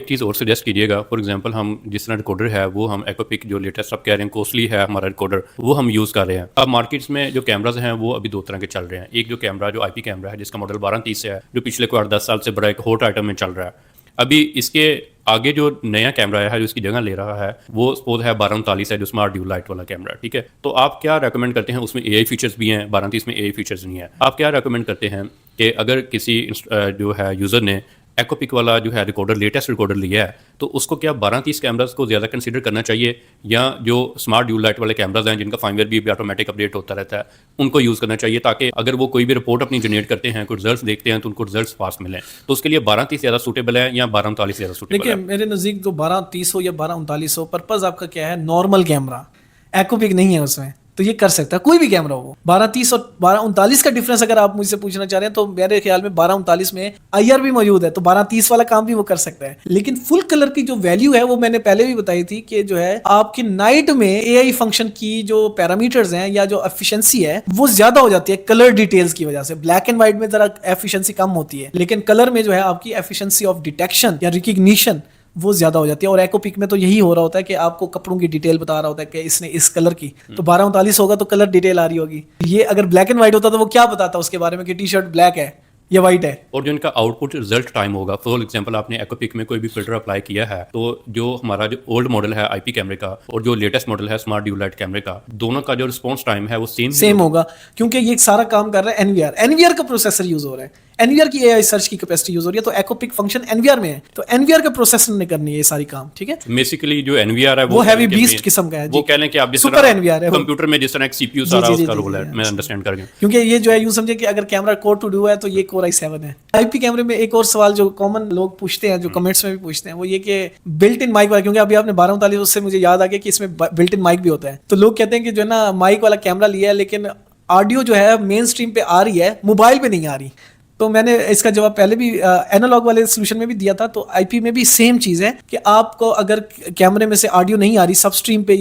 एक चीज़ और सजेस्ट कीजिएगा। फॉर एग्जांपल हम जिस तरह रिकॉर्डर है वो हम एक्वापिक जो लेटेस्ट आप कह रहे हैं कॉस्टली है हमारा रिकॉर्डर, वो हम यूज़ कर रहे हैं। अब मार्केट्स में जो कैमराज हैं वो अभी दो तरह के चल रहे हैं। एक जो कैमरा जो आईपी कैमरा है जिसका मॉडल 1230 है, जो पिछले कोई 8-10 साल से बड़ा एक हॉट आइटम में चल रहा है। अभी इसके आगे जो नया कैमरा है जो इसकी जगह ले रहा है वो सपोज है 1239 है, जो स्मार्ट ड्यू लाइट वाला कैमरा, ठीक है। तो आप क्या रेकमेंड करते हैं? उसमें एआई फीचर्स भी हैं, 1230 में एआई फीचर्स नहीं है। आप क्या रेकमेंड करते हैं कि अगर किसी जो है यूज़र ने एक्वापिक वाला जो है रिकॉर्डर लेटेस्ट रिकॉर्डर लिया है तो उसको क्या 1230 कैमरास को ज़्यादा कंसीडर करना चाहिए, या जो स्मार्ट ड्यू लाइट वाले कैमराज हैं जिनका फर्मवेयर भी ऑटोमेटिक अपडेट होता रहता है उनको यूज़ करना चाहिए, ताकि अगर वो कोई भी रिपोर्ट अपनी जनरेट करते हैं, कुछ रिजल्ट्स देखते हैं तो उनको रिजल्ट्स फास्ट मिलें? तो उसके लिए 1230 ज़्यादा सूटेबल है या 1239 ज़्यादा सूटेबल है? देखिए मेरे नज़दीक तो 1230 हो या 1239 हो, पर्पज़ आपका क्या है? नॉर्मल कैमरा, एक्वापिक नहीं है उसमें, तो ये कर सकता है कोई भी कैमरा हो। 1230 और 1239 का डिफरेंस अगर आप मुझसे पूछना चाह रहे हैं तो मेरे ख्याल में 1239 में आईआर भी मौजूद है, तो 1230 वाला काम भी वो कर सकता है। लेकिन फुल कलर की जो वैल्यू है वो मैंने पहले भी बताई थी कि जो है आपकी नाइट में एआई फंक्शन की जो पैरामीटर्स हैं या जो एफिशिएंसी है वो ज्यादा हो जाती है कलर डिटेल्स की वजह से। ब्लैक एंड व्हाइट में जरा एफिशिएंसी कम होती है, लेकिन कलर में जो है आपकी एफिशिएंसी ऑफ डिटेक्शन या रिकग्निशन वो ज्यादा हो जाती है। और एक्वापिक में तो यही हो रहा होता है कि आपको कपड़ों की डिटेल बता रहा होता है कि इसने इस कलर की, तो 1239 होगा तो कलर डिटेल आ रही होगी। ये अगर ब्लैक एंड व्हाइट होता तो वो क्या बताता उसके बारे में कि टी शर्ट ब्लैक है या वाइट है। और जो इनका आउटपुट रिजल्ट टाइम होगा, फॉर एग्जांपल आपने एक्वापिक में कोई भी फिल्टर अप्लाई किया है तो जो हमारा जो ओल्ड मॉडल है आईपी कैमरे का और जो लेटेस्ट मॉडल है स्मार्ट ड्यू लाइट कैमरे का, दोनों का जो रिस्पॉन्स टाइम है वो सेम होगा, क्योंकि ये सारा काम कर रहा है एनवीआर का प्रोसेसर यूज हो रहा है, एनवीआर की एआई सर्च की कैपेसिटी यूज हो रही है, तो एक्वापिक फंक्शन एनवीआर में है, तो एनवीआर के प्रोसेसर ने करनी है ये सारी काम, ठीक है। बेसिकली जो एनवीआर है वो हैवी बीस्ट किस्म का है, वो कह लें कि आप जिस सुपर एनवीआर है, कंप्यूटर में जिस तरह एक सीपीयू सारा उसका रोल है, मैं अंडरस्टैंड कर गया। क्योंकि ये जो है यूं समझे कि अगर कैमरा कोर टू डू है तो ये कोर i7 है। आईपी कैमरे में एक और सवाल जो कॉमन लोग पूछते हैं, जो कमेंट्स में भी पूछते हैं, वो ये कि बिल्ट इन माइक वाला, क्योंकि अभी आपने 1239 उससे मुझे याद आ गया कि इसमें बिल्ट इन माइक भी होता है, तो लोग कहते हैं कि जो है ना माइक वाला कैमरा लिया है लेकिन ऑडियो जो है मेन स्ट्रीम पे आ रही है, मोबाइल पे नहीं आ रही। तो मैंने इसका जवाब पहले भी एनालॉग वाले सोल्यूशन में भी दिया था, तो आईपी में भी सेम चीज़ है कि आपको अगर कैमरे में से ऑडियो नहीं आ रही सब स्ट्रीम पे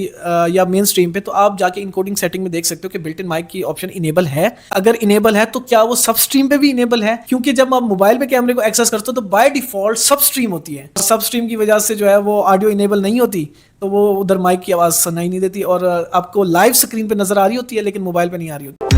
या मेन स्ट्रीम पे, तो आप जाके इनकोडिंग सेटिंग में देख सकते हो कि बिल्ट इन माइक की ऑप्शन इनेबल है। अगर इनेबल है तो क्या वो सब स्ट्रीम पे भी इनेबल है, क्योंकि जब आप मोबाइल में कैमरे को एक्सेस करते हो तो बाय डिफॉल्ट सब स्ट्रीम होती है, सब स्ट्रीम की वजह से जो है वो ऑडियो इनेबल नहीं होती, तो वो उधर माइक की आवाज़ सुनाई नहीं देती और आपको लाइव स्क्रीन पे नजर आ रही होती है लेकिन मोबाइल पे नहीं आ रही होती।